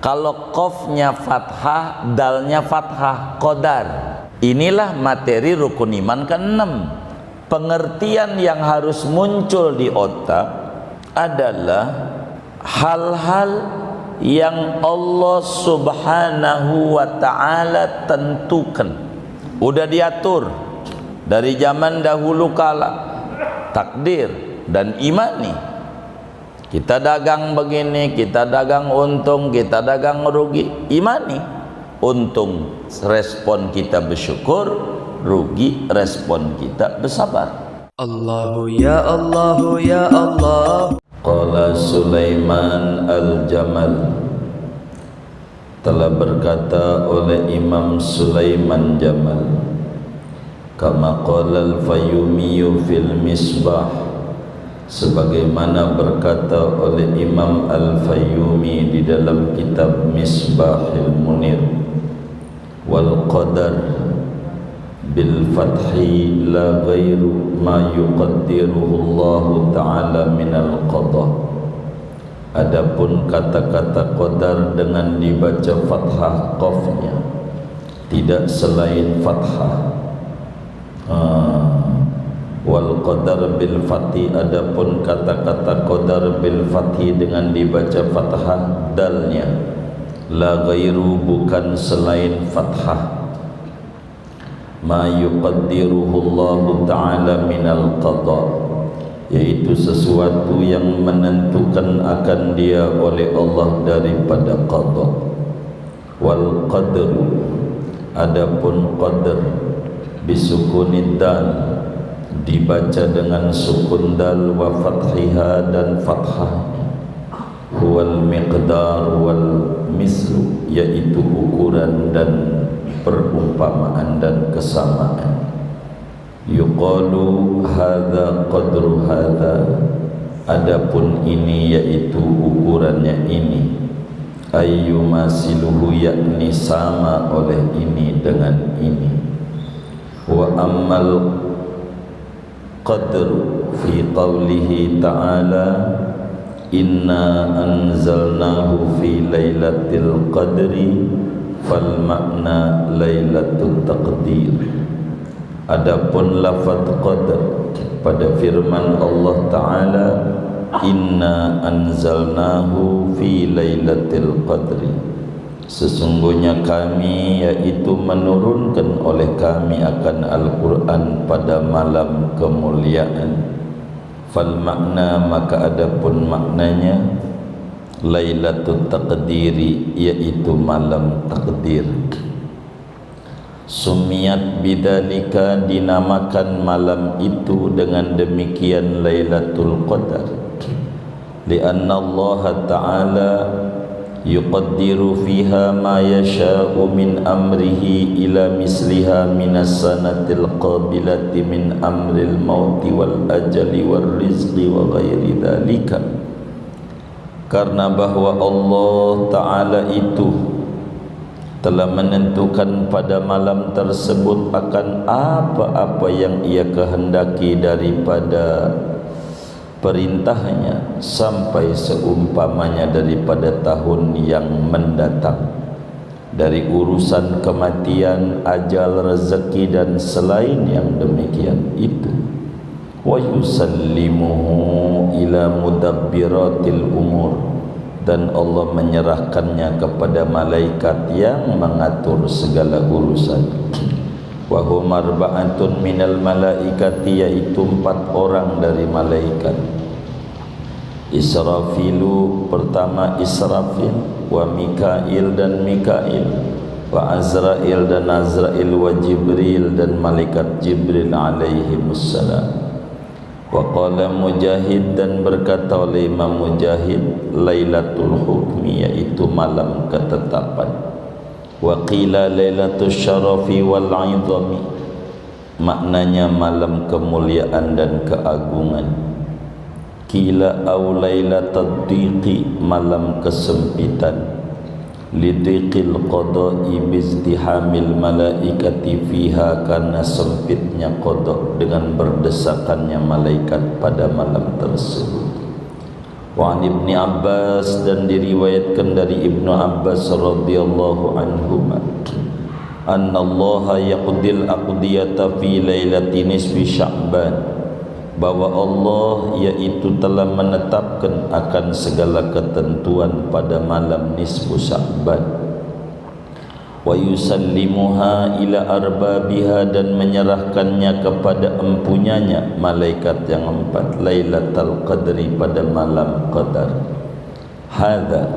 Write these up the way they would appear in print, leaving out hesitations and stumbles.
Kalau qafnya fathah, dalnya fathah, qadar. Inilah materi rukun iman ke-6. Pengertian yang harus muncul di otak adalah hal-hal yang Allah Subhanahu wa ta'ala tentukan, udah diatur dari zaman dahulu kala, takdir dan imani. Kita dagang begini, kita dagang untung, kita dagang rugi, imani. Untung respon kita bersyukur, rugi respon kita bersabar. Allahu ya Allahu ya Allah. Qala Sulaiman al-Jamal, telah berkata oleh Imam Sulaiman Jamal, kama qala al-Fayyumi fil Misbah, sebagaimana berkata oleh Imam Al-Fayyumi di dalam kitab Misbahil Munir, wal qadar bil fathi la ghairu ma yuqaddiruhu Allah ta'ala minal qadha. Adapun kata-kata qadar dengan dibaca fathah qafnya, tidak selain fathah. Wal qadar bil fathi, adapun kata-kata qadar bil fathi dengan dibaca fathah dalnya, la ghairu bukan selain fathah, ma yuqaddiruhu Allah ta'ala minal qadha, yaitu sesuatu yang menentukan akan dia oleh Allah daripada qadha. Wal qadru, adapun qadr bisukunid dal, dibaca dengan sukun dal wa fathiha dan fathah, huwal miqdar wal mislu, yaitu ukuran dan perumpamaan dan kesamaan. Yuqalu hadza qadru hadza, adapun ini yaitu ukurannya ini, ayyumasiluhu, yakni sama oleh ini dengan ini. Wa ammal qadr fi qawlihi ta'ala, inna anzalnahu fi lailatul qadri, fal makna lailatul taqdir. Adapun lafaz qadr pada firman Allah Ta'ala, inna anzalnahu fi lailatul qadri, sesungguhnya kami, yaitu menurunkan oleh kami akan Al-Quran pada malam kemuliaan. Fal makna, maka adapun maknanya, lailatul taqdiri, yaitu malam takdir. Sumiyat bidzalika, dinamakan malam itu dengan demikian lailatul qadar, lianna Allah Ta'ala yuqaddiru fiha ma yasha'u min amrihi ila misliha minas sanatil qabilati min amril mauti wal ajali wal rizqi wa ghairi dhalika. Karena bahwa Allah Ta'ala itu telah menentukan pada malam tersebut akan apa-apa yang ia kehendaki daripada perintahnya sampai seumpamanya daripada tahun yang mendatang, dari urusan kematian, ajal, rezeki dan selain yang demikian itu. Wa yusallimuhu ila mudabbiratil umur, dan Allah menyerahkannya kepada malaikat yang mengatur segala urusan. Wa hum arba'atun minal malaikati, yaitu 4 orang dari malaikat. Israfilu, pertama Israfil, wa Mikail dan Mikail, wa Azrail dan Azrail, wa Jibril dan malaikat Jibril alaihimussalam. Wa qala Mujahid, dan berkata oleh Imam Mujahid, lailatul hukmi, yaitu malam ketetapan. Wa qila lailatul syarafi wal 'idhami, maknanya malam kemuliaan dan keagungan. Qila au lailatud dhiqi, malam kesempitan. Lidhiqil qada'i bizdihamil malaikati fiha, karena sempitnya qada' dengan berdesakannya malaikat pada malam tersebut. Wa an Ibni Abbas, dan diriwayatkan dari Ibnu Abbas radhiyallahu anhuma, anna Allah yaqdil aqdiyata fi lailati nisfi Sya'ban, bahwa Allah yaitu telah menetapkan akan segala ketentuan pada malam nisfu Sya'ban. Wa yusallimuha ila arbabiha, dan menyerahkannya kepada empunyanya malaikat yang empat, Lailatul Qadri, pada malam Qadar. Hadza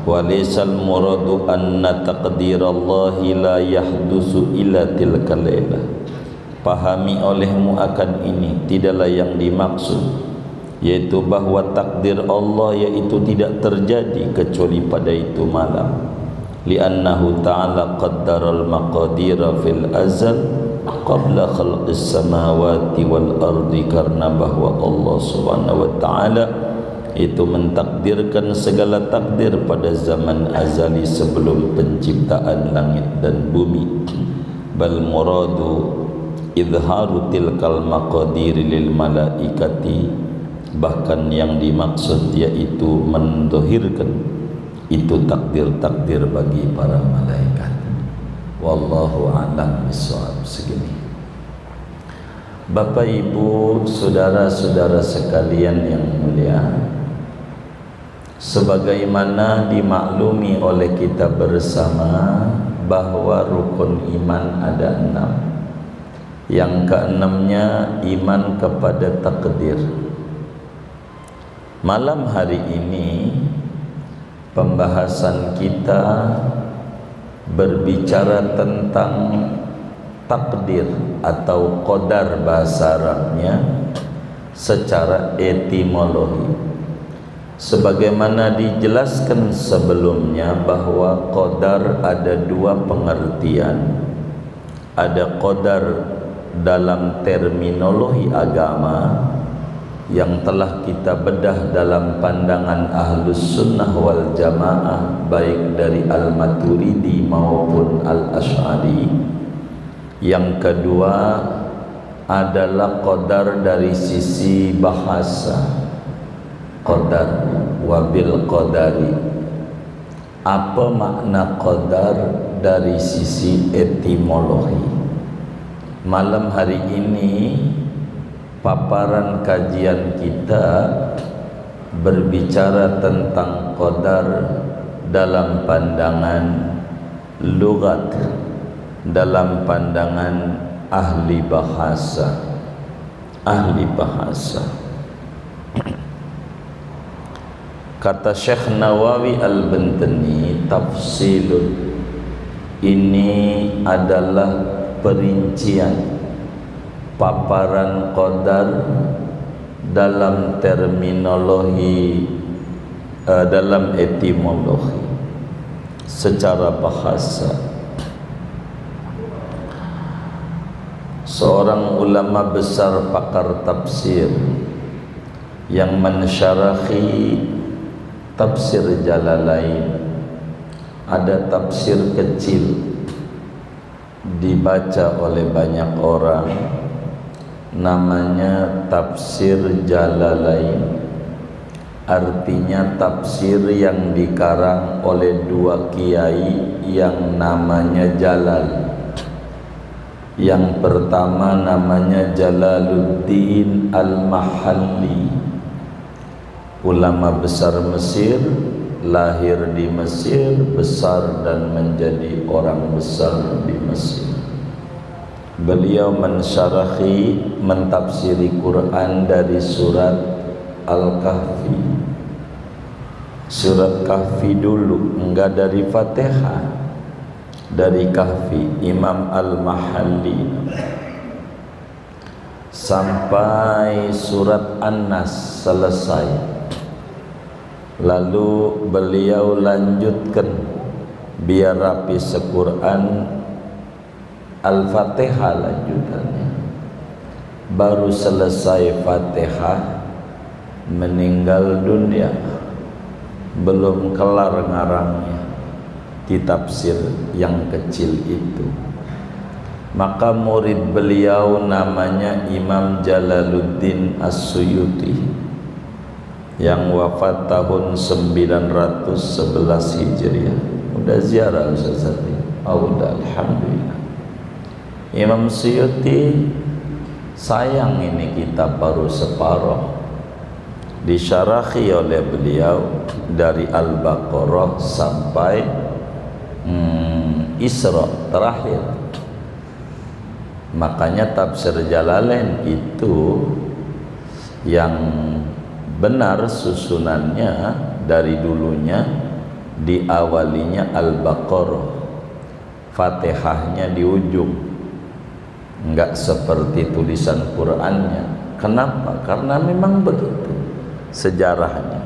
wa laysal muradu anna taqdirallahi la yahdusu ila tilka lailah. Pahami olehmu akan ini, tidaklah yang dimaksud yaitu bahwa takdir Allah yaitu tidak terjadi kecuali pada itu malam. Li'annahu ta'ala qaddaral maqadira fil azal qabla khalqis samawati wal ardi, karena bahwa Allah subhanahu wa ta'ala itu mentakdirkan segala takdir pada zaman azali sebelum penciptaan langit dan bumi. Bal muradu idharu tilkal maqadiri lil malaikati, bahkan yang dimaksud yaitu mendohirkan itu takdir-takdir bagi para malaikat. Wallahu a'lam bishawab. Segini, Bapak Ibu, saudara-saudara sekalian yang mulia, sebagaimana dimaklumi oleh kita bersama bahwa rukun iman ada 6. Yang keenamnya iman kepada takdir. Malam hari ini pembahasan kita berbicara tentang takdir atau qadar bahasa Arabnya secara etimologi. Sebagaimana dijelaskan sebelumnya bahwa qadar ada 2 pengertian. Ada qadar dalam terminologi agama yang telah kita bedah dalam pandangan Ahlus Sunnah wal Jamaah, baik dari Al-Maturidi maupun Al-Asy'ari. Yang kedua adalah qadar dari sisi bahasa, qadar wabil qadari. Apa makna qadar dari sisi etimologi? Malam hari ini paparan kajian kita berbicara tentang qadar dalam pandangan lughat, dalam pandangan ahli bahasa. Kata Syekh Nawawi Al-Bantani, tafsilun, ini adalah perincian paparan qadar dalam terminologi, dalam etimologi secara bahasa. Seorang ulama besar pakar tafsir yang mensyarahi tafsir Jalalain, ada tafsir kecil dibaca oleh banyak orang, namanya tafsir Jalalain. Artinya tafsir yang dikarang oleh 2 kiai yang namanya Jalal. Yang pertama namanya Jalaluddin Al-Mahalli, ulama besar Mesir, lahir di Mesir, besar dan menjadi orang besar di Mesir. Beliau mensyarahi, mentafsiri Quran dari surat Al-Kahfi. Surat Kahfi dulu, enggak dari Fatihah, dari Kahfi, Imam Al-Mahalli, sampai surat An-Nas selesai. Lalu beliau lanjutkan biar rapi se-Quran, Al-Fatihah lanjutannya. Baru selesai Fatihah meninggal dunia, belum kelar ngarangnya di tafsir yang kecil itu. Maka murid beliau namanya Imam Jalaluddin As-Suyuti. yang wafat tahun 911 Hijriah. Udah ziarah Ustaz Sati? Oh, udah, alhamdulillah. Imam Suyuti sayang ini kitab baru separuh, disyarahi oleh beliau dari Al-Baqarah sampai Isra terakhir. Makanya tafsir Jalalain itu yang benar susunannya dari dulunya diawalinya Al-Baqarah, Fatihahnya di ujung, enggak seperti tulisan Qur'annya. Kenapa? Karena memang begitu sejarahnya.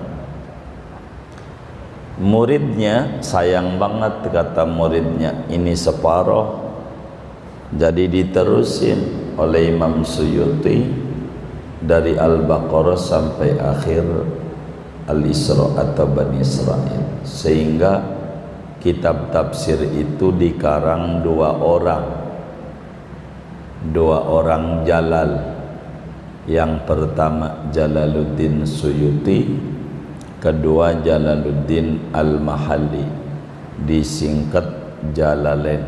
Muridnya sayang banget, kata muridnya, ini separuh, jadi diterusin oleh Imam Suyuti dari Al-Baqarah sampai akhir Al-Isra atau Bani Israil, sehingga kitab tafsir itu dikarang dua orang Jalal. Yang pertama Jalaluddin Suyuti, kedua Jalaluddin Al-Mahalli, disingkat Jalalain.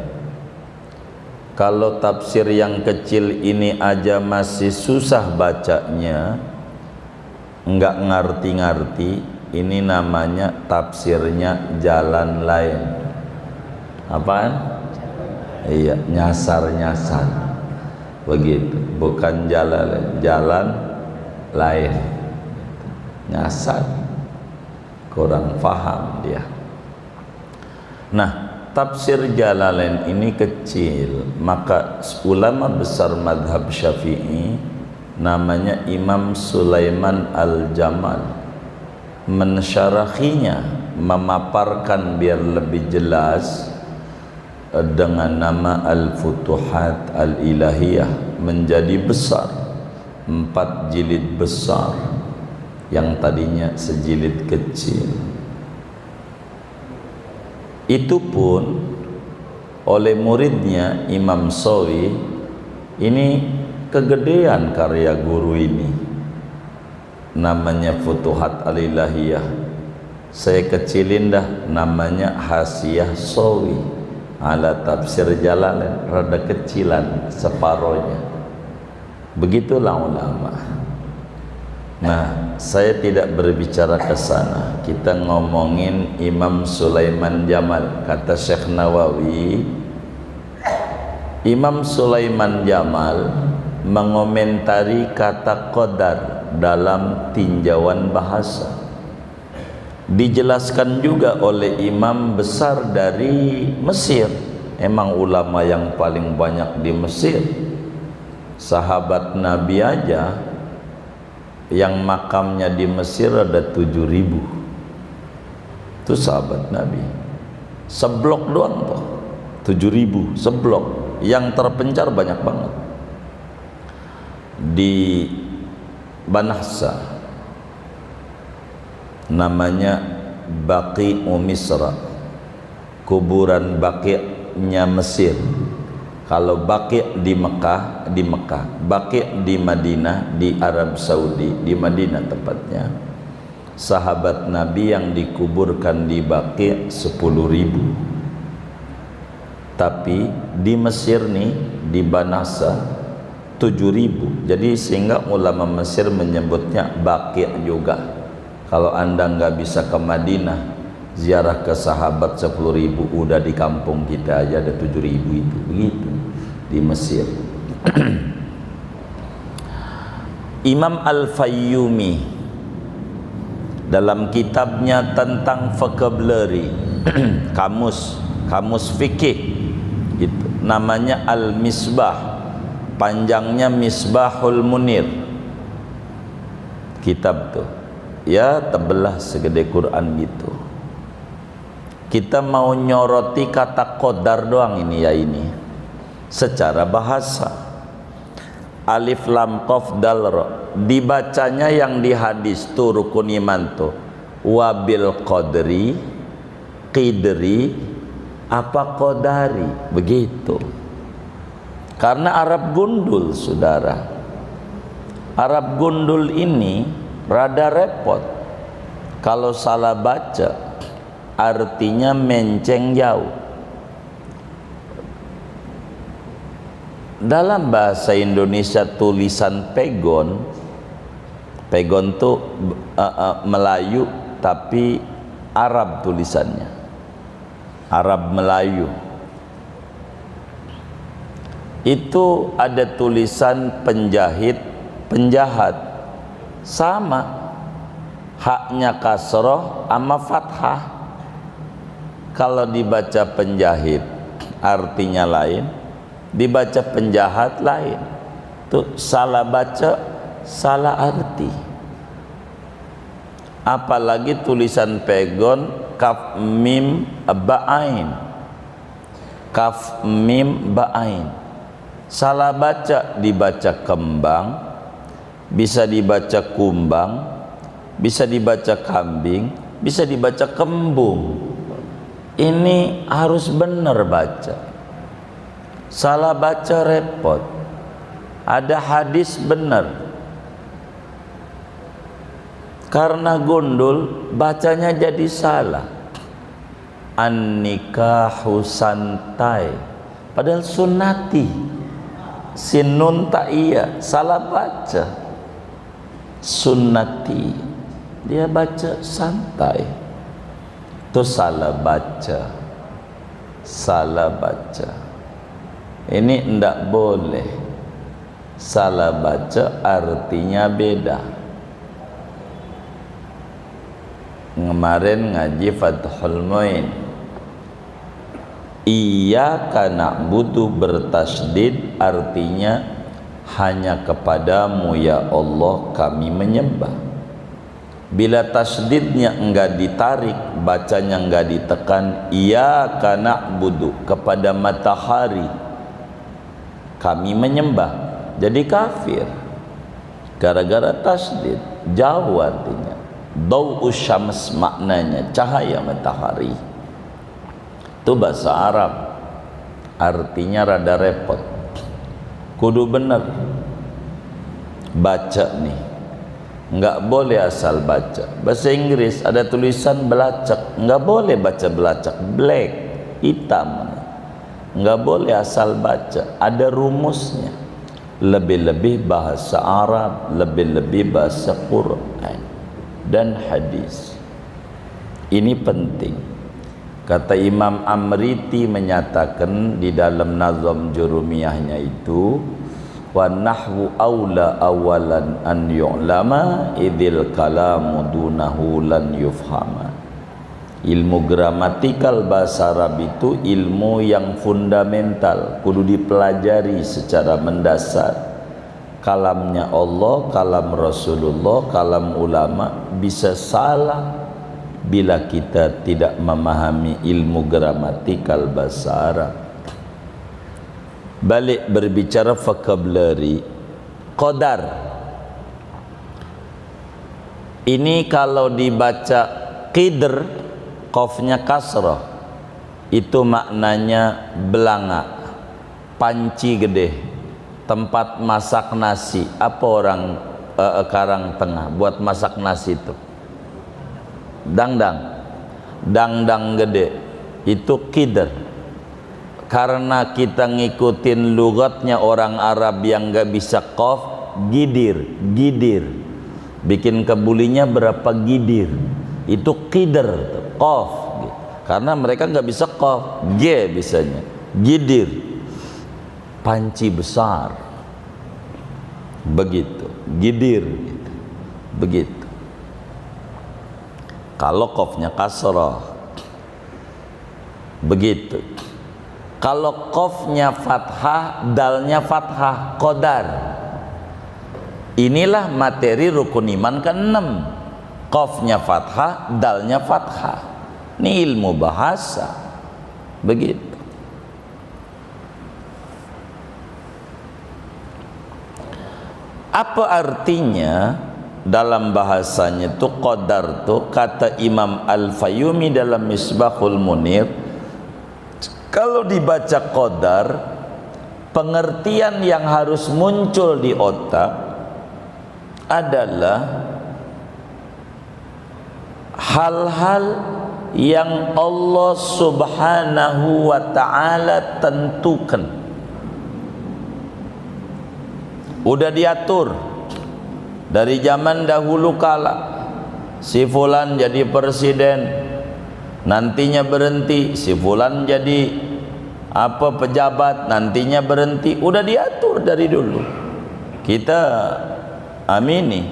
Kalau tafsir yang kecil ini aja masih susah bacanya, enggak ngerti-ngerti, ini namanya tafsirnya jalan lain. Apaan? Iya, nyasar-nyasar. Begitu, bukan jalan lain. Nyasar. Kurang paham dia. Nah, tafsir Jalalain ini kecil, maka ulama besar madhab Syafi'i namanya Imam Sulaiman Al-Jamal mensyarahinya, memaparkan biar lebih jelas dengan nama Al-Futuhat Al-Ilahiyah, menjadi besar, 4 jilid besar yang tadinya sejilid kecil. Itu pun oleh muridnya Imam Sawi. Ini kegedean karya guru ini, namanya Futuhat Al-Ilahiyah. Saya kecilin dah, namanya Hasiyah Sawi ala tafsir Jalalain, rada kecilan separohnya. Begitulah ulama. Nah, saya tidak berbicara ke sana. Kita ngomongin Imam Sulaiman Jamal. Kata Syekh Nawawi, Imam Sulaiman Jamal mengomentari kata qadar dalam tinjauan bahasa. Dijelaskan juga oleh imam besar dari Mesir. Emang ulama yang paling banyak di Mesir. Sahabat Nabi aja yang makamnya di Mesir ada 7.000. Itu sahabat Nabi. Seblok doang tuh 7.000 seblok. Yang terpencar banyak banget. Di Banahsa namanya Baqi'u Misra, kuburan Baqi'-nya Mesir. Kalau Baqi' di Mekah, Baqi' di Madinah, di Arab Saudi, di Madinah tepatnya. Sahabat Nabi yang dikuburkan di Baqi' 10.000. Tapi di Mesir nih, di Banasa 7.000. Jadi sehingga ulama Mesir menyebutnya Baqi' juga. Kalau anda nggak bisa ke Madinah, ziarah ke sahabat 10.000, udah di kampung kita aja ada 7.000 itu. Begitu di Mesir. Imam Al-Fayyumi dalam kitabnya tentang vocabulary, kamus fikih, itu namanya Al-Misbah, panjangnya Misbahul Munir. Kitab tuh ya tebelah segede Quran gitu. Kita mau nyoroti kata qadar doang ini ya, ini secara bahasa. Alif lam qaf dal ra, dibacanya yang di hadis tuh rukun iman tuh wabil qadri qidri apa qadari, begitu. Karena Arab gundul, saudara. Arab gundul ini rada repot. Kalau salah baca artinya menceng jauh. Dalam bahasa Indonesia tulisan pegon, pegon itu Melayu tapi Arab tulisannya, Arab Melayu. Itu ada tulisan penjahit, penjahat, sama, haknya kasroh sama fathah. Kalau dibaca penjahit artinya lain, dibaca penjahat lain. Tuh salah baca, salah arti. Apalagi tulisan pegon kaf mim ba'ain, kaf mim ba'ain. Salah baca dibaca kembang, bisa dibaca kumbang, bisa dibaca kambing, bisa dibaca kembung. Ini harus benar baca. Salah baca repot. Ada hadis benar, karena gundul bacanya jadi salah. An-nikahu santai, padahal sunnati. Sinun tak iya, salah baca. Sunnati, dia baca santai. Itu salah baca. Salah baca. Ini ndak boleh. Salah baca artinya beda. Kemarin ngaji Fathul Muin, Iyyaka na'budu bertasydid artinya hanya kepadamu ya Allah kami menyembah. Bila tasydidnya enggak ditarik, bacanya enggak ditekan, Iyyaka na'budu kepada matahari kami menyembah, jadi kafir gara-gara tasydid. Jauh artinya. Dau'us syams maknanya cahaya matahari. Itu bahasa Arab, artinya rada repot. Kudu bener baca nih, nggak boleh asal baca. Bahasa Inggris ada tulisan belacak, nggak boleh baca belacak, black, hitam. Nggak boleh asal baca, ada rumusnya. Lebih-lebih bahasa Arab, lebih-lebih bahasa Quran dan hadis. Ini penting. Kata Imam Amriti menyatakan di dalam nazam jurumiyahnya itu, wa nahwu aula awalan an yu'lama idil kalamu dunahu lan yufhama. Ilmu gramatikal bahasa Arab itu ilmu yang fundamental, kudu dipelajari secara mendasar. Kalamnya Allah, kalam Rasulullah, kalam ulama bisa salah bila kita tidak memahami ilmu gramatikal bahasa Arab. Balik berbicara vocabulary, qadar. Ini kalau dibaca qidr, qafnya kasrah, itu maknanya belanga, panci gede, tempat masak nasi. Apa orang Karang Tengah buat masak nasi itu? Dangdang, dangdang gede, itu qidr. Karena kita ngikutin lugatnya orang Arab yang gak bisa qaf, gidir, gidir. Bikin kebulinya berapa gidir, itu qidr, qaf. Karena mereka gak bisa qaf, g bisanya, gidir, panci besar, begitu, gidir, gitu. Begitu. Kalau qafnya kasrah, begitu. Kalau qafnya fathah, dalnya fathah, qadar. Inilah materi rukun iman ke-6. Qafnya fathah, dalnya fathah. Ini ilmu bahasa. Begitu. Apa artinya dalam bahasanya itu qadar tuh? Kata Imam Al-Fayyumi dalam Misbahul Munir, kalau dibaca qadar, pengertian yang harus muncul di otak adalah hal-hal yang Allah Subhanahu wa ta'ala tentukan, udah diatur dari zaman dahulu kala. Si fulan jadi presiden, nantinya berhenti. Si fulan jadi pejabat, nantinya berhenti. Udah diatur dari dulu. Kita amini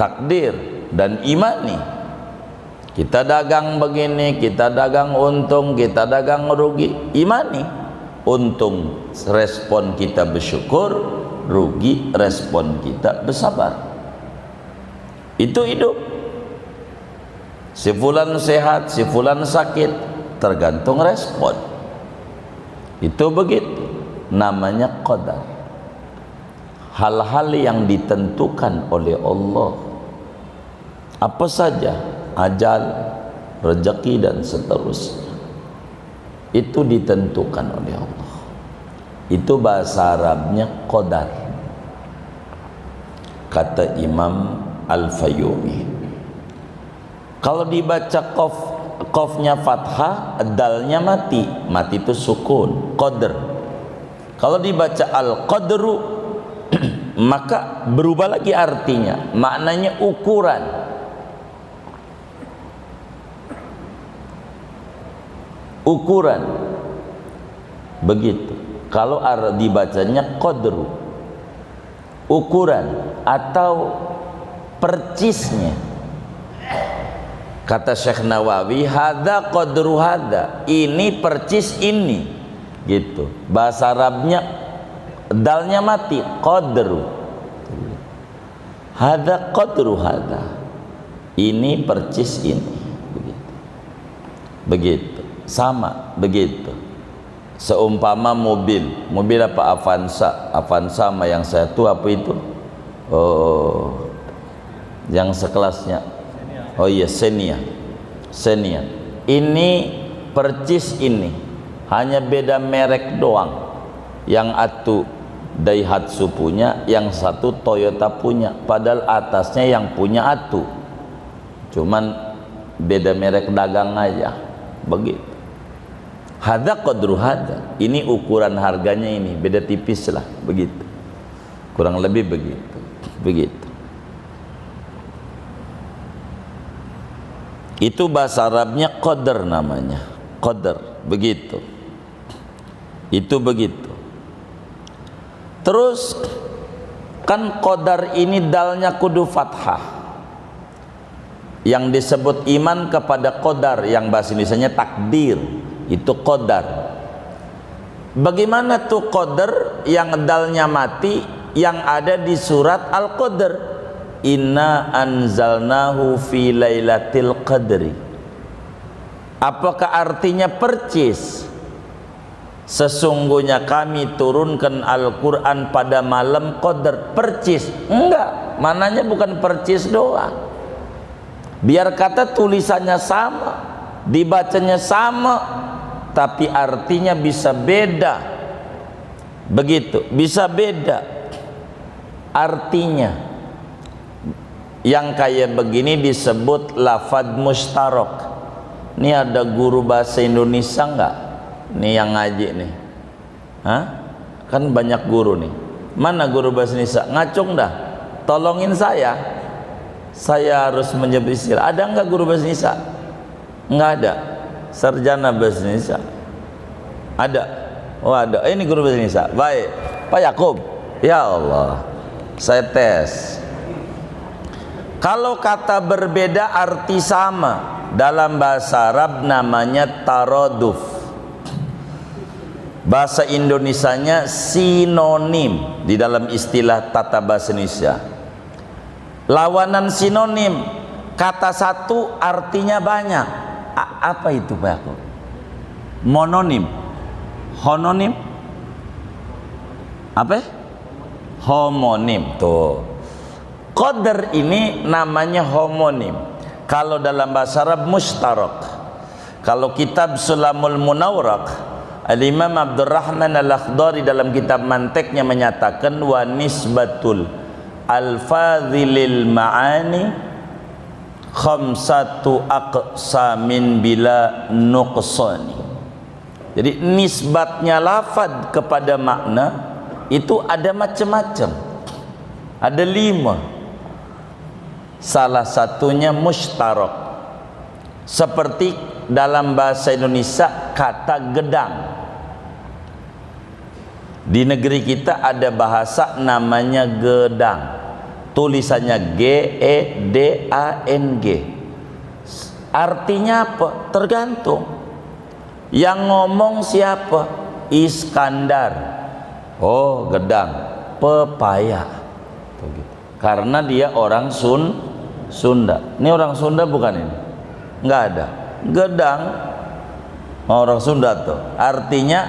takdir dan imani. Kita dagang begini, kita dagang untung, kita dagang rugi, imani. Untung respon kita bersyukur, rugi respon kita bersabar. Itu hidup. Si fulan sehat, si fulan sakit, tergantung respon. Itu begitu, namanya qadar. Hal-hal yang ditentukan oleh Allah, apa saja, ajal, rezeki dan seterusnya, itu ditentukan oleh Allah. Itu bahasa Arabnya qadar, kata Imam Al-Fayyumi. Kalau dibaca qafnya fathah, dalnya mati. Mati itu sukun, qadr. Kalau dibaca al-qadru, maka berubah lagi artinya, maknanya ukuran. Ukuran. Begitu. Kalau dibacanya qadru, ukuran atau percisnya. Kata Syekh Nawawi, hadza qadru hadza, ini percis ini, gitu. Bahasa Arabnya dalnya mati, qadru. Hadza qadru hadza, ini percis ini, begitu. Begitu, sama begitu. Seumpama mobil apa, Avanza sama yang saya tua apa itu? Oh, yang sekelasnya, oh iya, Xenia. Ini percis ini, hanya beda merek doang. Yang satu Daihatsu punya, yang satu Toyota punya, padahal atasnya yang punya atu, cuman beda merek dagang aja. Begitu. Hadza qadru hadza, ini ukuran harganya, ini beda tipis lah, begitu, kurang lebih begitu. Begitu. Itu bahasa Arabnya qadar, namanya qadar, begitu. Itu begitu. Terus kan qadar ini dalnya kudu fathah. Yang disebut iman kepada qadar, yang bahasa Indonesianya takdir, itu qadar. Bagaimana tuh qadar yang dalnya mati, yang ada di surat Al-Qadr, inna anzalnahu fi lailatul qadri. Apakah artinya percis? Sesungguhnya kami turunkan Al-Quran pada malam qadar. Percis? Enggak, mananya bukan percis doang. Biar kata tulisannya sama, dibacanya sama, tapi artinya bisa beda. Begitu, bisa beda artinya. Yang kayak begini disebut lafadz mustarok. Ini ada guru bahasa Indonesia enggak? Nih yang ngaji nih. Hah? Kan banyak guru nih. Mana guru bahasa Indonesia? Ngacung dah. Tolongin saya. Saya harus menyebut istilah. Ada enggak guru bahasa Indonesia? Enggak ada. Sarjana bahasa Indonesia. Ada. Oh ada. Ini guru bahasa Indonesia. Baik. Pak Yakub. Ya Allah. Saya tes. Kalau kata berbeda arti sama, dalam bahasa Arab namanya taraduf. Bahasa Indonesianya sinonim di dalam istilah tata bahasa Indonesia. Lawanan sinonim, kata satu artinya banyak. Apa itu Pak Yakub? Mononim, hononim, apa? Homonim. Tuh, qadar ini namanya homonim. Kalau dalam bahasa Arab mustarak. Kalau kitab Sulamul Munawwarah, Al-Imam Abdurrahman Al-Akhdari dalam kitab manteknya menyatakan, wa nisbatul al-fadhilil ma'ani khamsatu aqsamin bila nuqsani. Jadi nisbatnya lafad kepada makna itu ada macam-macam, ada 5. Salah satunya mushtarak, seperti dalam bahasa Indonesia kata gedang. Di negeri kita ada bahasa namanya gedang, tulisannya G-E-D-A-N-G. Artinya apa? Tergantung yang ngomong siapa. Iskandar, oh gedang, pepaya, karena dia orang Sunda. Ini orang Sunda bukan ini? Enggak ada. Gedang orang Sunda tuh artinya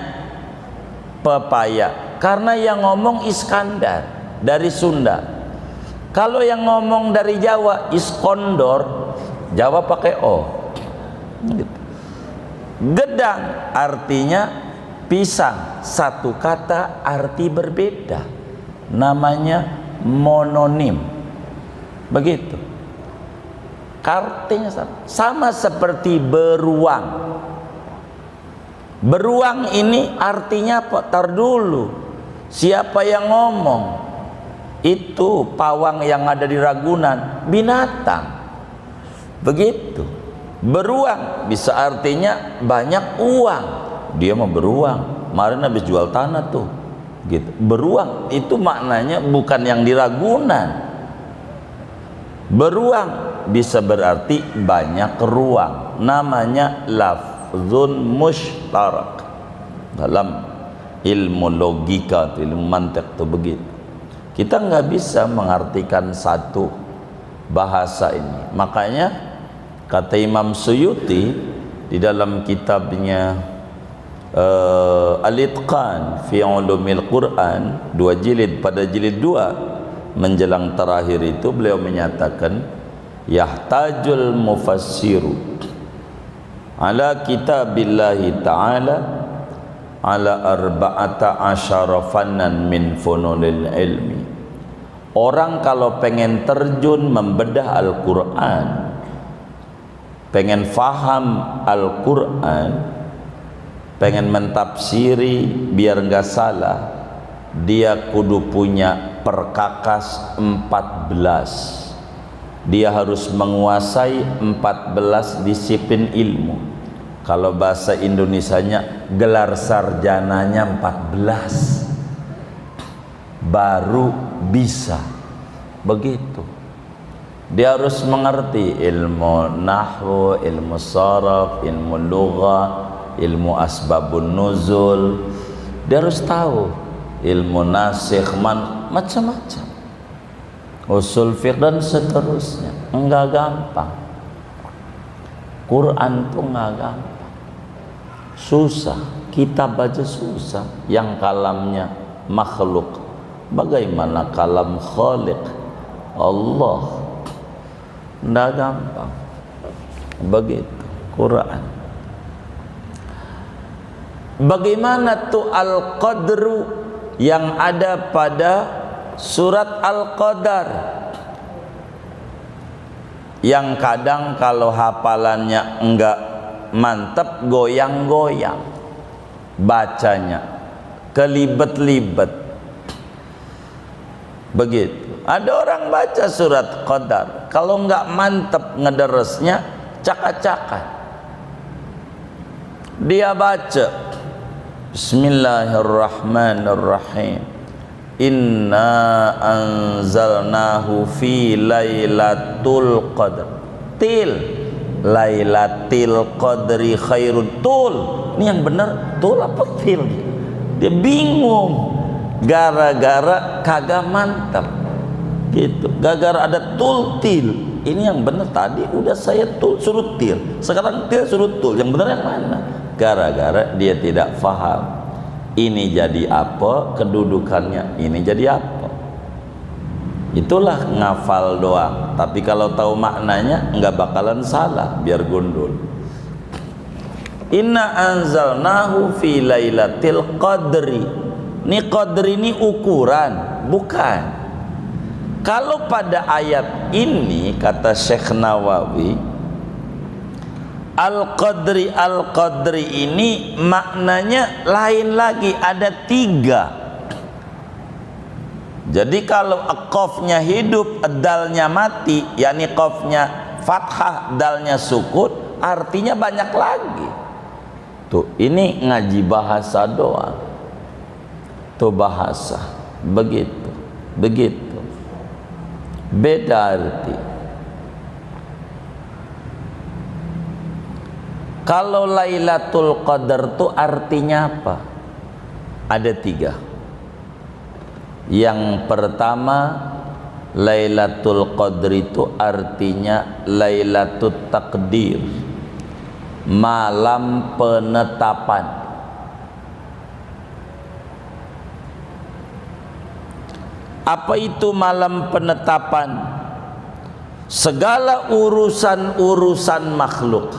pepaya, karena yang ngomong Iskandar dari Sunda. Kalau yang ngomong dari Jawa Iskondor, Jawa pakai O gitu. Gedang artinya pisang, satu kata arti berbeda, namanya mononim. Begitu artinya sama seperti beruang. Beruang ini artinya apa? Tar dulu, siapa yang ngomong? Itu pawang yang ada di Ragunan, binatang. Begitu. Beruang bisa artinya banyak uang, dia mau beruang, kemarin habis jual tanah tuh gitu. Beruang itu maknanya bukan yang di Ragunan. Beruang bisa berarti banyak ruang, namanya lafzun mushtarak. Dalam ilmu logika, ilmu mantik itu begitu. Kita nggak bisa mengartikan satu bahasa ini. Makanya kata Imam Suyuti di dalam kitabnya Al-Itqan fi Ulumil Quran 2 jilid, pada jilid 2 menjelang terakhir itu beliau menyatakan yahtajul mufassiru ala kitabillahi ta'ala ala arba'ata asyara fannan min fununil ilmi. Orang kalau pengen terjun membedah Al-Quran, pengen faham Al-Quran, pengen mentafsiri biar nggak salah, dia kudu punya perkakas 14. Dia harus menguasai 14 disiplin ilmu. Kalau bahasa Indonesianya gelar sarjananya 14 baru bisa. Begitu. Dia harus mengerti ilmu nahwu, ilmu saraf, ilmu lughah, ilmu asbabun nuzul. Dia harus tahu ilmu nasikh, macam-macam, usul fiqh dan seterusnya. Enggak gampang. Quran tuh enggak gampang, susah. Kitab aja susah, yang kalamnya makhluk, bagaimana kalam khaliq Allah? Enggak gampang. Begitu Quran. Bagaimana tuh al-qadru yang ada pada surat Al-Qadar, yang kadang kalau hafalannya enggak mantap goyang-goyang bacanya, kelibet-libet. Begitu. Ada orang baca surat Qadar, kalau enggak mantap ngederesnya, cak-cakan. Dia baca Bismillahirrahmanirrahim. Inna anzalnahu fi lailatul qadr. Lailatul qadri khairun. Ini yang benar tul apa til? Dia bingung gara-gara kagak mantap gitu. Gara-gara ada til. Ini yang benar tadi udah saya suruh til. Sekarang til suruh tul. Yang benar yang mana? Gara-gara dia tidak faham ini jadi apa, kedudukannya ini jadi apa. Itulah ngafal doang, tapi kalau tahu maknanya nggak bakalan salah, biar gundul. Inna anzalnahu fi lailatul qadri. Ini qadri ini ukuran, bukan. Kalau pada ayat ini kata Syekh Nawawi, Al-Qadri ini maknanya lain lagi, ada 3. Jadi kalau qafnya hidup, dalnya mati, yakni qafnya fathah, dalnya sukun, artinya banyak lagi. Tuh, ini ngaji bahasa doang. Tuh bahasa, begitu. Beda arti. Kalau Lailatul Qadar itu artinya apa? Ada 3. Yang pertama, Lailatul Qadar itu artinya Lailatul Takdir, malam penetapan. Apa itu malam penetapan? Segala urusan-urusan makhluk,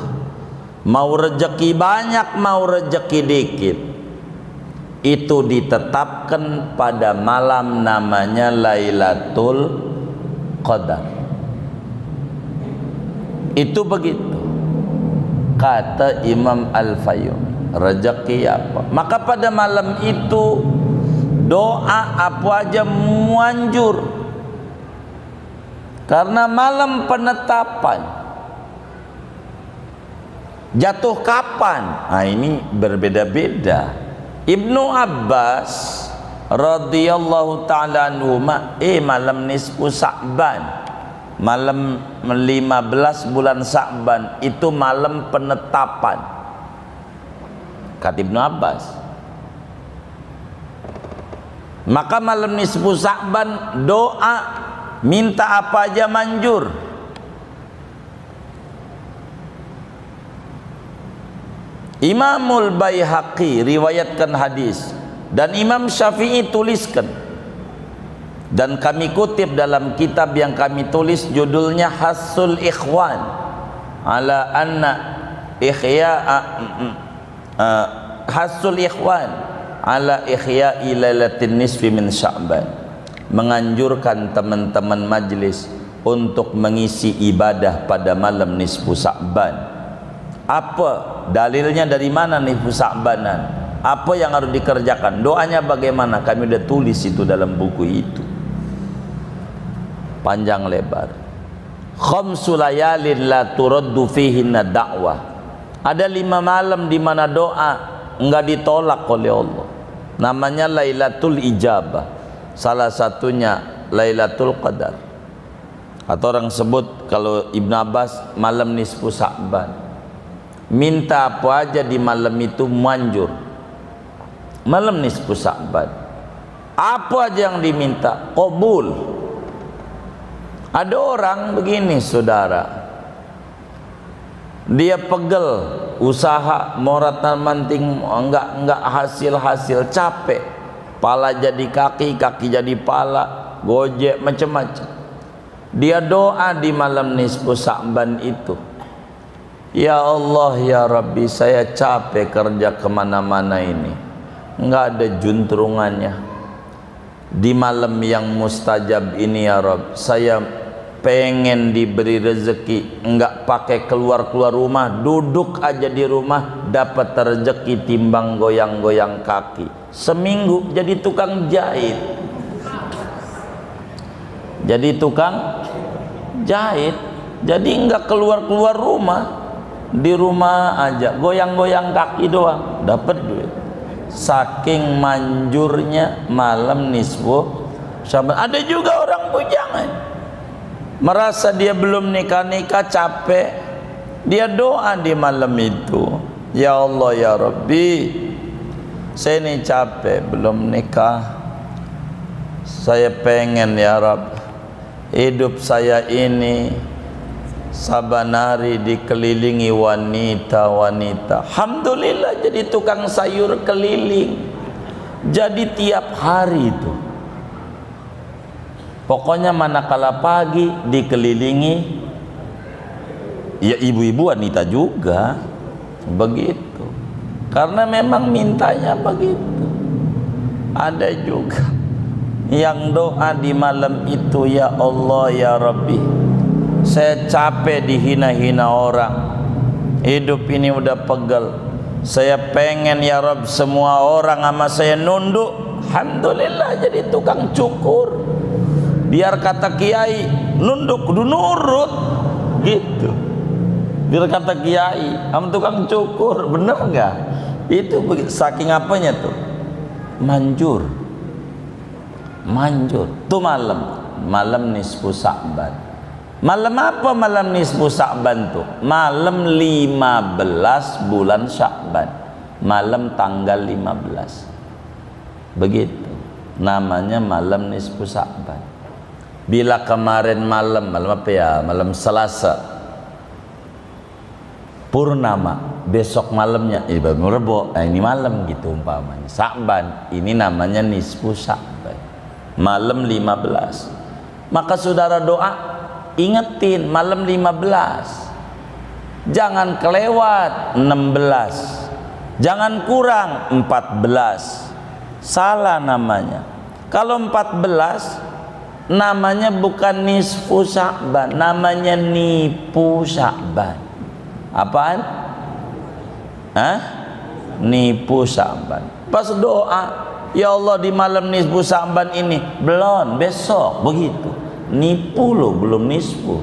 mau rezeki banyak, mau rezeki dikit, itu ditetapkan pada malam namanya Lailatul Qadar. Itu begitu kata Imam Al-Fayyumi. Rezeki apa? Maka pada malam itu doa apa aja muanjur, karena malam penetapan. Jatuh kapan? Nah, ini berbeda-beda. Ibnu Abbas radhiyallahu ta'ala anhu malam nisfu Sa'ban, malam 15 bulan Sa'ban itu malam penetapan, kata Ibnu Abbas. Maka malam nisfu Sa'ban doa minta apa aja manjur. Imamul Baihaqi riwayatkan hadis dan Imam Syafi'i tuliskan, dan kami kutip dalam kitab yang kami tulis, judulnya Hasul Ikhwan ala anna ihya'a Hasul Ikhwan ala ihya'i lailatin nisfi min Sya'ban, menganjurkan teman-teman majlis untuk mengisi ibadah pada malam nisfu Sya'ban. Apa dalilnya, dari mana nisfu Sya'banan? Apa yang harus dikerjakan? Doanya bagaimana? Kami sudah tulis itu dalam buku itu, panjang lebar. Khamsu layalin la turaddu fihinna da'wah. Ada 5 malam di mana doa enggak ditolak oleh Allah. Namanya Lailatul Ijabah. Salah satunya Lailatul Qadar. Atau orang sebut kalau Ibn Abbas malam nisfu Sa'ban. Minta apa aja di malam itu manjur. Malam nisfu Sa'ban, apa aja yang diminta qabul. Ada orang begini saudara, dia pegel usaha moratan manting, enggak hasil capek, pala jadi kaki, kaki jadi pala, gojek macam-macam. Dia doa di malam nisfu Sa'ban itu, ya Allah ya Rabbi, saya capek kerja kemana-mana ini, enggak ada juntrungannya. Di malam yang mustajab ini ya Rabb, saya pengen diberi rezeki, enggak pakai keluar-keluar rumah, duduk aja di rumah dapat rezeki timbang goyang-goyang kaki. Seminggu jadi tukang jahit. Jadi tukang jahit. Jadi enggak keluar-keluar rumah, di rumah aja goyang-goyang kaki doang dapat duit. Saking manjurnya malam nisfu Sya'ban. Ada juga orang bujangan, merasa dia belum nikah-nikah, capek, dia doa di malam itu, ya Allah ya Rabbi, saya ini capek belum nikah, saya pengen ya Rabb, hidup saya ini sabanari dikelilingi wanita-wanita. Alhamdulillah jadi tukang sayur keliling, jadi tiap hari itu. Pokoknya manakala pagi dikelilingi, ya ibu-ibu wanita juga begitu, karena memang mintanya begitu. Ada juga yang doa di malam itu, ya Allah ya Rabbi, saya capek dihina-hina orang, hidup ini udah pegel, saya pengen ya Rabb semua orang sama saya nunduk. Alhamdulillah jadi tukang cukur, biar kata kiai nunduk kudu nurut gitu, biar kata kiai sama tukang cukur, bener nggak? Itu saking apanya tuh, manjur tuh malam nisfu Sa'ban. Malam apa malam nisfu Sa'ban tuh? Malam 15 bulan Sya'ban, malam tanggal 15, begitu namanya malam nisfu Sa'ban. Bila kemarin malam apa ya, malam Selasa purnama, besok malamnya baru Rebo, ini malam gitu umpamanya Sa'ban, ini namanya nisfu Sa'ban, malam 15. Maka saudara doa, ingetin malam 15, jangan kelewat 16, jangan kurang 14, salah namanya. Kalau 14 namanya bukan nisfu Sya'ban, namanya nipu Sya'ban. Apaan? Nipu Sya'ban. Pas doa, ya Allah di malam nisfu Sya'ban ini, belum, besok, begitu. Nipu loh, belum nisfu.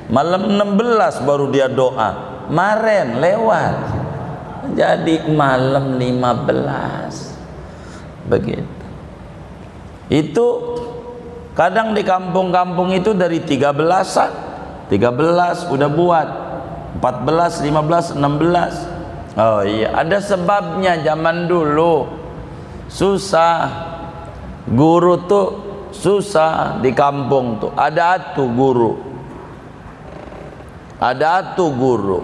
Malam 16 baru dia doa, maren lewat, jadi malam 15, begitu. Itu kadang di kampung-kampung itu dari 13-an, 13 udah buat, 14, 15, 16. Oh iya, ada sebabnya. Zaman dulu susah, guru tuh susah di kampung tuh, ada atu guru,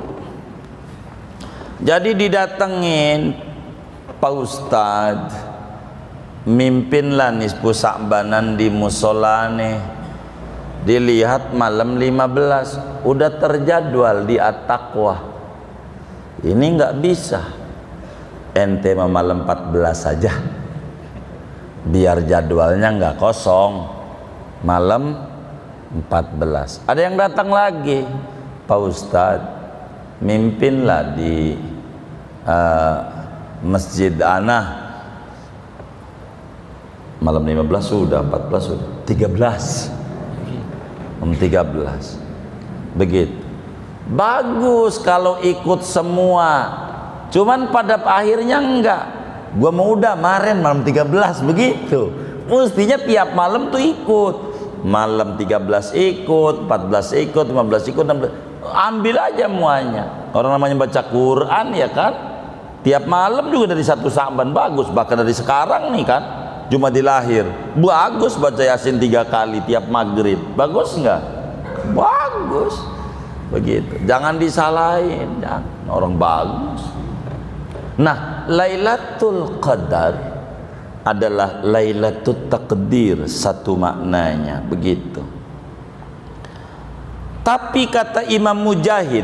jadi didatengin Pak Ustadz, mimpinlah nisfu Sa'banan di musola nih, dilihat malam 15 udah terjadwal di At-Taqwa, ini nggak bisa, ente malam 14 saja biar jadwalnya nggak kosong, malam 14. Ada yang datang lagi, Pak Ustadz, mimpinlah di Masjid Ana, malam 15 sudah, 14 sudah, 13 begitu. Bagus kalau ikut semua, cuman pada akhirnya enggak. Gua mau udah kemarin malam 13 begitu. Mestinya tiap malam tuh ikut. Malam 13 ikut, 14 ikut, 15 ikut, 16. Ambil aja semuanya. Orang namanya baca Quran ya kan. Tiap malam juga dari 1 Sya'ban bagus. Bahkan dari sekarang nih kan, Jumat lahir, bagus baca Yasin 3 kali tiap maghrib. Bagus enggak? Bagus. Begitu. Jangan disalahin, jangan. Orang bagus. Nah, Lailatul Qadar adalah Lailatul Taqdir, satu maknanya begitu. Tapi kata Imam Mujahid,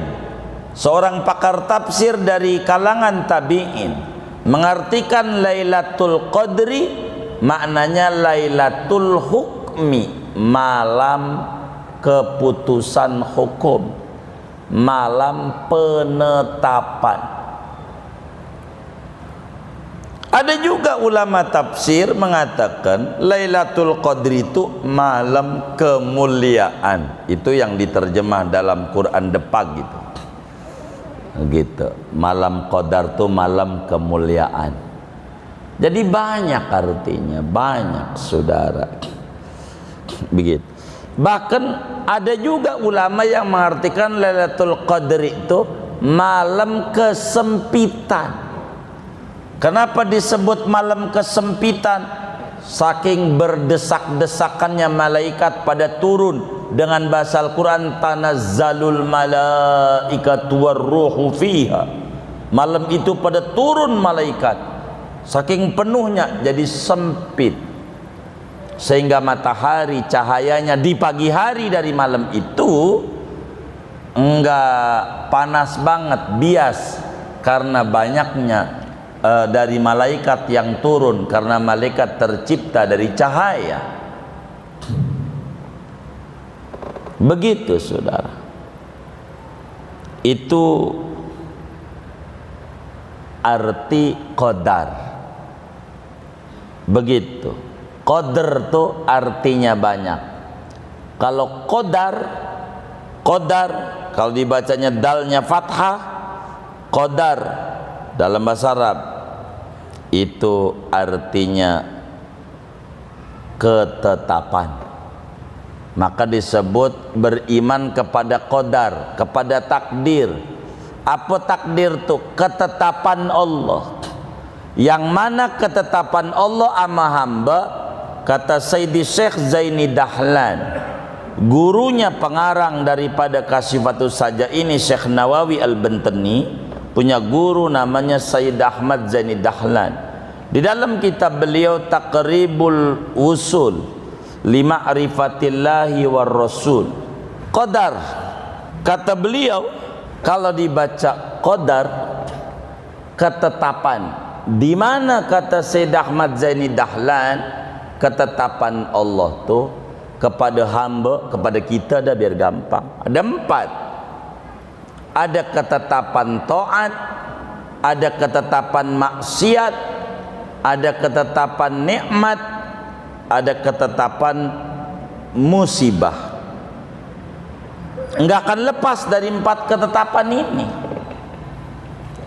seorang pakar tafsir dari kalangan tabi'in, mengartikan Lailatul Qadri maknanya Lailatul Hukmi, malam keputusan hukum, malam penetapan. Ada juga ulama tafsir mengatakan Lailatul Qadri itu malam kemuliaan. Itu yang diterjemah dalam Quran Depak gitu. Gitu. Malam Qadar itu malam kemuliaan. Jadi banyak artinya, banyak saudara. Begitu. Bahkan ada juga ulama yang mengartikan Lailatul Qadri itu malam kesempitan. Kenapa disebut malam kesempitan? Saking berdesak-desakannya malaikat pada turun. Dengan bahasa Al-Quran, tanazzalul malaikatu warruhu fiha. Malam itu pada turun malaikat. Saking penuhnya jadi sempit, sehingga matahari cahayanya di pagi hari dari malam itu enggak panas banget, bias, karena banyaknya dari malaikat yang turun, karena malaikat tercipta dari cahaya. Begitu saudara. Itu arti qadar. Begitu. Qadar tuh artinya banyak. Kalau qadar kalau dibacanya dalnya fathah, qadar dalam bahasa Arab itu artinya ketetapan. Maka disebut beriman kepada qadar, kepada takdir. Apa takdir itu? Ketetapan Allah. Yang mana ketetapan Allah ama hamba, kata Sayyidi Syekh Zaini Dahlan, gurunya pengarang daripada Kasyifatus Saja ini, Syekh Nawawi Al-Bantani, punya guru namanya Sayyid Ahmad Zaini Dahlan. Di dalam kitab beliau Taqribul Usul Lima'rifatillahi war Rasul, qadar, kata beliau, kalau dibaca qadar, ketetapan. Di mana kata Sayyid Ahmad Zaini Dahlan, ketetapan Allah tuh kepada hamba, kepada kita dah, biar gampang. Ada 4. Ada ketetapan taat, ada ketetapan maksiat, ada ketetapan nikmat, ada ketetapan musibah. Enggak akan lepas dari 4 ketetapan ini.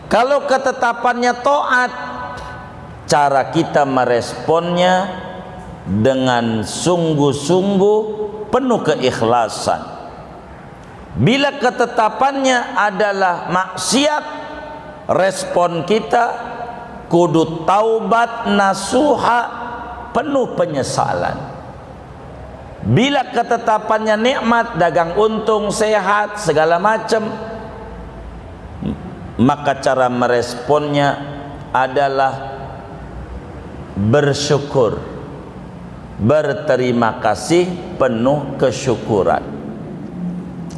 Kalau ketetapannya taat, cara kita meresponnya dengan sungguh-sungguh, penuh keikhlasan. Bila ketetapannya adalah maksiat, respon kita kudu taubat nasuha, penuh penyesalan. Bila ketetapannya nikmat, dagang untung, sehat, segala macam, maka cara meresponnya adalah bersyukur, berterima kasih, penuh kesyukuran.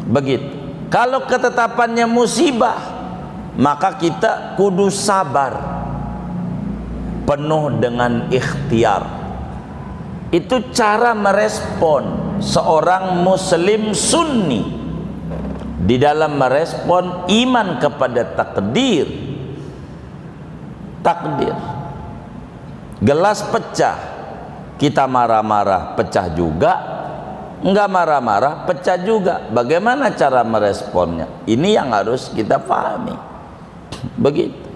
Begitu. Kalau ketetapannya musibah, maka kita kudu sabar, penuh dengan ikhtiar. Itu cara merespon seorang muslim sunni di dalam merespon iman kepada takdir. Gelas pecah, kita marah-marah, pecah juga. Enggak marah-marah, pecah juga. Bagaimana cara meresponnya? Ini yang harus kita pahami. Begitu.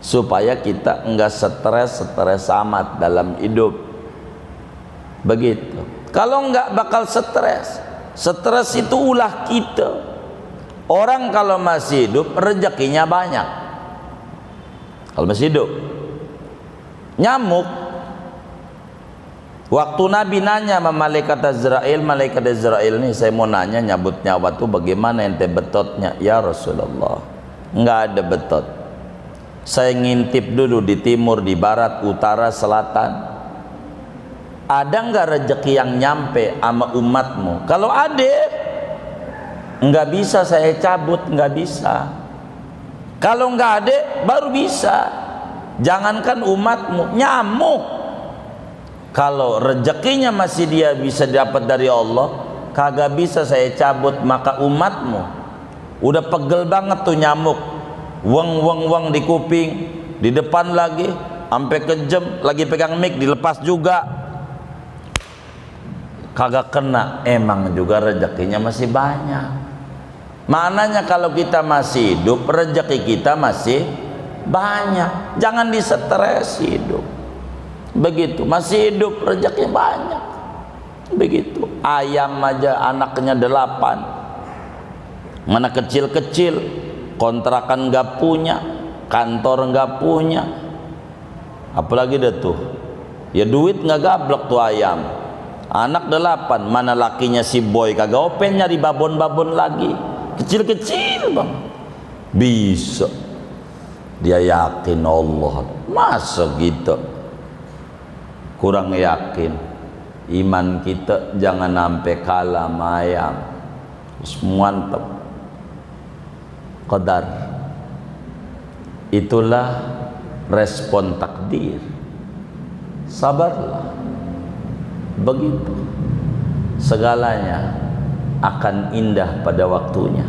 Supaya kita enggak stres amat dalam hidup. Begitu. Kalau enggak bakal stres. Stres itu ulah kita. Orang kalau masih hidup rezekinya banyak. Kalau masih hidup, nyamuk. Waktu Nabi nanya sama malaikat Azrail nih, saya mau nanya, nyabut nyawa tuh bagaimana ente betotnya? Ya Rasulullah, enggak ada betot. Saya ngintip dulu di timur, di barat, utara, selatan. Ada enggak rezeki yang nyampe sama umatmu? Kalau ada, enggak bisa saya cabut, enggak bisa. Kalau enggak ada, baru bisa. Jangankan umatmu, nyamuk. Kalau rezekinya masih dia bisa dapat dari Allah, kagak bisa saya cabut. Maka umatmu udah pegel banget tuh nyamuk, weng di kuping, di depan lagi, sampai kejem, lagi pegang mic dilepas juga, kagak kena. Emang juga rezekinya masih banyak. Maknanya kalau kita masih hidup, rezeki kita masih banyak. Jangan disetres hidup. Begitu, masih hidup rezekinya banyak. Begitu. Ayam aja anaknya 8. Mana kecil-kecil, kontrakan nggak punya, kantor nggak punya, apalagi dah tuh, ya duit nggak gablek tuh ayam. Anak 8, mana lakinya si boy kagak open, nyari babon-babon lagi, kecil-kecil bang. Bisa dia yakin Allah, masa gitu? Kurang yakin. Iman kita jangan sampai kalah sama ayam. Mantap. Qadar. Itulah respon takdir. Sabarlah. Begitu. Segalanya akan indah pada waktunya.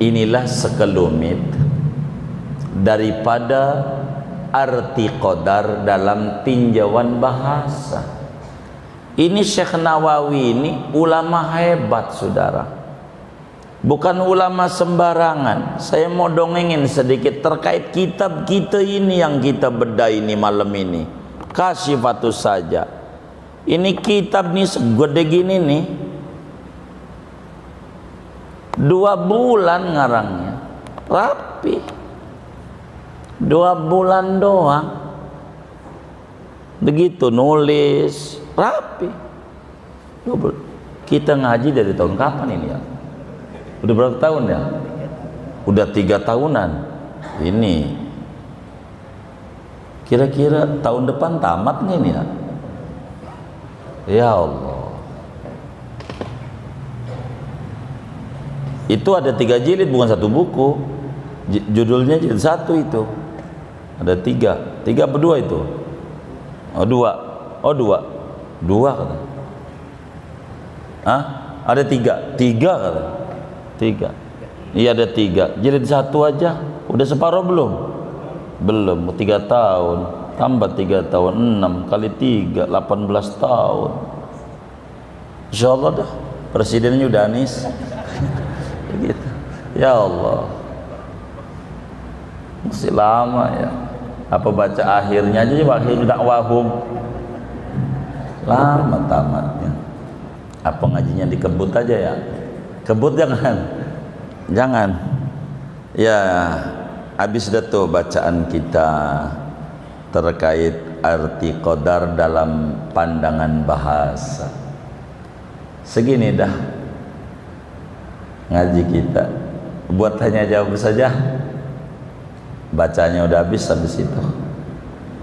Inilah sekelumit daripada arti qadar dalam tinjauan bahasa. Ini Syekh Nawawi ini ulama hebat, saudara. Bukan ulama sembarangan. Saya mau dongengin sedikit terkait kitab kita ini yang kita bedah ini malam ini. Kasyifatus Saja. Ini kitab nih segede gini nih. 2 bulan ngarangnya. Rapi. 2 bulan doang. Begitu nulis, rapi. 2 bulan. Kita ngaji dari tahun kapan ini ya? Udah berapa tahun ya? Udah 3 tahunan. Ini kira-kira tahun depan tamat nih ini ya? Ya Allah. Itu ada 3 jilid, bukan 1 buku. Judulnya jilid 1 itu. Ada 3. 3 apa 2 itu? Oh 2. Oh 2. 2 kata. Hah? Ada 3. 3 kata. 3. Iya ada 3. Jilid 1 aja. Udah separuh belum? Belum. 3 tahun. Tambah 3 tahun. 6 kali 3. 18 tahun. Insya Allah dah. Presidennya udah Anies. Begitu. Ya Allah. Masih lama ya. Apa baca akhirnya aja, akhir dakwahum. Lama tamatnya. Apa ngajinya dikebut aja ya? Kebut jangan. Jangan. Ya, habis dah tuh bacaan kita terkait arti qadar dalam pandangan bahasa. Segini dah ngaji kita. Buat tanya jawab saja. Bacanya udah habis itu.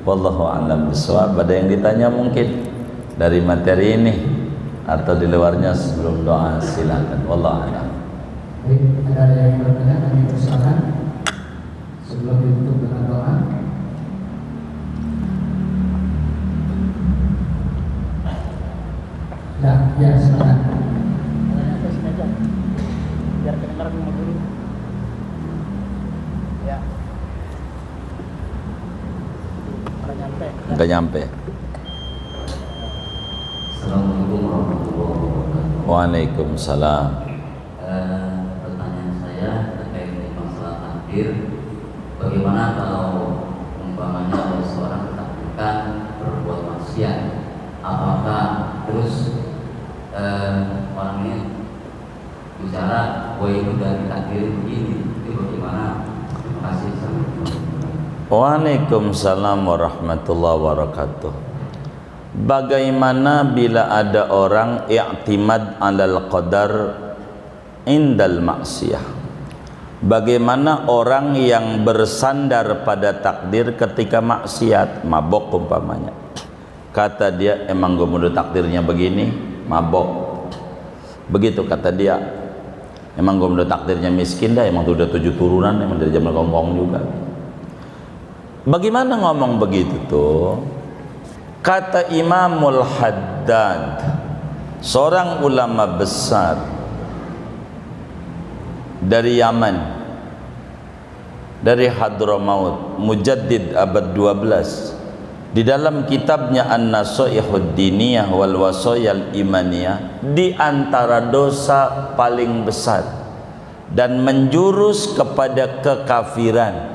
Wallahu a'lam bishawab. Ada yang ditanya mungkin dari materi ini atau di luarnya sebelum doa, silakan. Wallahu a'lam. Baik, ada yang bertanya, kami persilakan sebelum ditutup dengan doa. Ya, silakan. Biar kedengaran sama guru. Ya. Enggak nyampe. Assalamualaikum warahmatullahi wabarakatuh. Waalaikumsalam. Pertanyaan saya terkait dengan masalah takdir. Bagaimana kalau umpamanya ada seorang ditakdirkan berbuat maksiat, apakah terus orang ini bicara, "Wah itu dari takdir begini"? Itu bagaimana? Terima kasih. Waalaikumsalam warahmatullahi wabarakatuh. Bagaimana bila ada orang i'timad 'alal qadar indal maksiyah? Bagaimana orang yang bersandar pada takdir ketika maksiat, mabok umpamanya. Kata dia, emang gue mudah takdirnya begini, mabok. Begitu kata dia. Emang gue mudah takdirnya miskin dah, emang udah 7 turunan, emang dari zaman Hongkong juga. Bagaimana ngomong begitu tuh? Kata Imamul Haddad, seorang ulama besar dari Yaman, dari Hadramaut, mujaddid abad 12, di dalam kitabnya An-Nasaihud Diniyah wal Wasayal Imaniyah, di antara dosa paling besar dan menjurus kepada kekafiran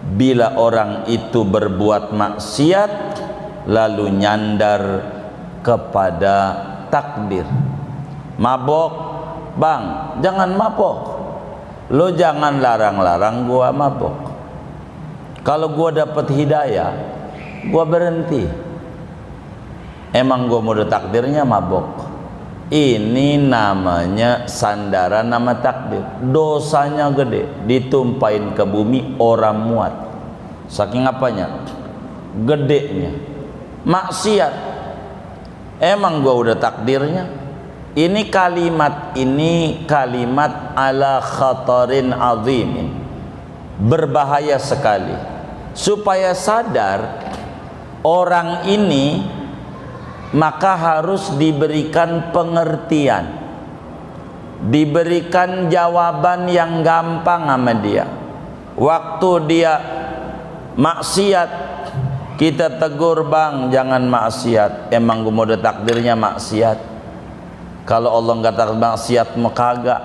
bila orang itu berbuat maksiat lalu nyandar kepada takdir. Mabok, bang, jangan mabok. Lo jangan larang-larang gua mabok. Kalau gua dapat hidayah, gua berhenti. Emang gua mau takdirnya mabok. Ini namanya sandaran nama takdir. Dosanya gede, ditumpahin ke bumi orang muat. Saking apanya? Gedenya. Maksiat. Emang gua udah takdirnya. Ini kalimat ala khatarin azimin. berbahaya sekali. Supaya sadar orang ini, maka harus diberikan pengertian, diberikan jawaban yang gampang sama dia. Waktu dia maksiat, kita tegur, bang jangan maksiat. Emang gue mau takdirnya maksiat? Kalau Allah nggak takdir maksiat mah kagak.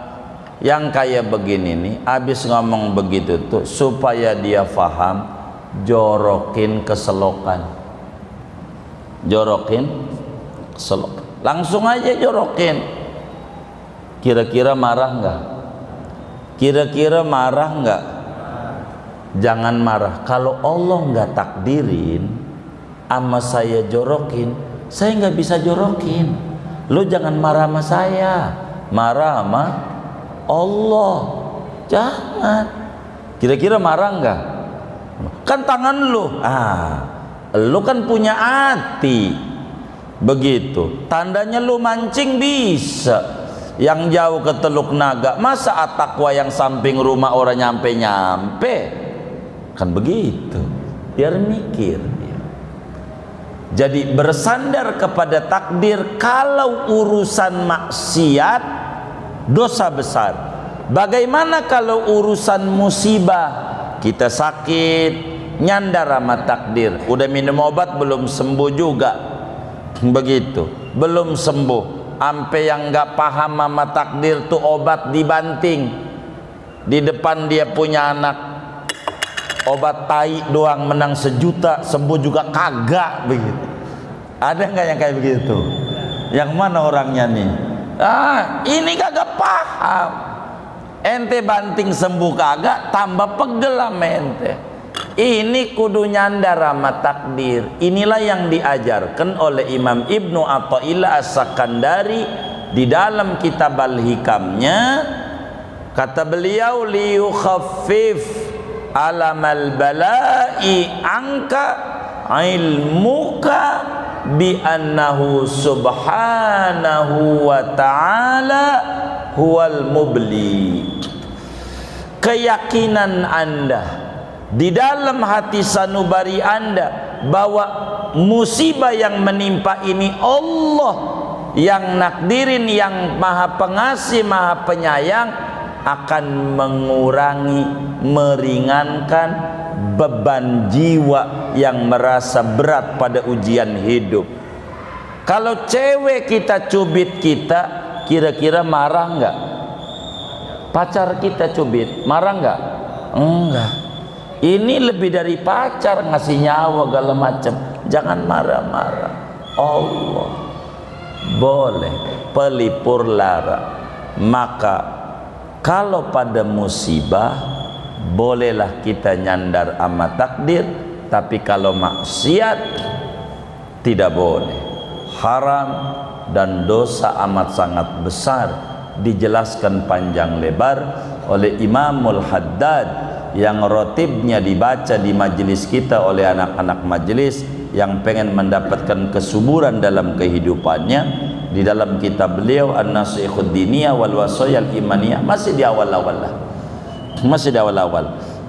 Yang kayak begini nih, abis ngomong begitu tuh supaya dia faham, jorokin keselokan, jorokin keselokan, langsung aja jorokin. Kira-kira marah nggak? Kira-kira marah nggak? Jangan marah. Kalau Allah nggak takdirin ama saya jorokin, saya nggak bisa jorokin. Lo jangan marah sama saya, marah sama Allah. Jangan. Kira-kira marah nggak? Kan tangan lo, lo kan punya hati. Begitu. Tandanya lo mancing bisa. Yang jauh ke Teluk Naga, masa Atakwa yang samping rumah orang nyampe-nyampe? Kan begitu. Biar mikir dia. Jadi bersandar kepada takdir. Kalau urusan maksiat, dosa besar. Bagaimana kalau urusan musibah? Kita sakit, nyandar sama takdir. Udah minum obat belum sembuh juga. Begitu, belum sembuh. Ampe yang nggak paham sama takdir tuh obat dibanting di depan dia punya anak. Obat tai doang menang 1 juta, sembuh juga kagak begitu. Ada nggak yang kayak begitu? Yang mana orangnya nih? Ini kagak paham. Ente banting sembuh kagak, tambah pegel sama ente. Ini kudu nyandar sama takdir. Inilah yang diajarkan oleh Imam Ibnu Athaillah As-Sakandari di dalam kitab Al-Hikamnya. Kata beliau, liyukhaffif alamal bala'i angka ilmuka bi annahu subhanahu wa ta'ala huwal mubli. Keyakinan Anda di dalam hati sanubari Anda bahwa musibah yang menimpa ini Allah yang nakdirin, yang maha pengasih, maha penyayang, akan mengurangi, meringankan beban jiwa yang merasa berat pada ujian hidup. Kalau cewek kita cubit kita, kira-kira marah nggak? Pacar kita cubit, marah nggak? Enggak. Ini lebih dari pacar, ngasih nyawa segala macam. Jangan marah-marah. Allah boleh pelipur lara. Maka kalau pada musibah bolehlah kita nyandar sama takdir, tapi kalau maksiat tidak boleh. Haram dan dosa amat sangat besar. Dijelaskan panjang lebar oleh Imamul Haddad yang rotibnya dibaca di majelis kita oleh anak-anak majelis yang pengen mendapatkan kesuburan dalam kehidupannya. Di dalam kitab beliau An-Nasihatud Diniyah wal Wasayal Imaniyah, masih di awal-awal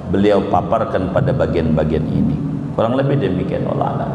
beliau paparkan pada bagian-bagian ini. Kurang lebih demikian. Allah Alam.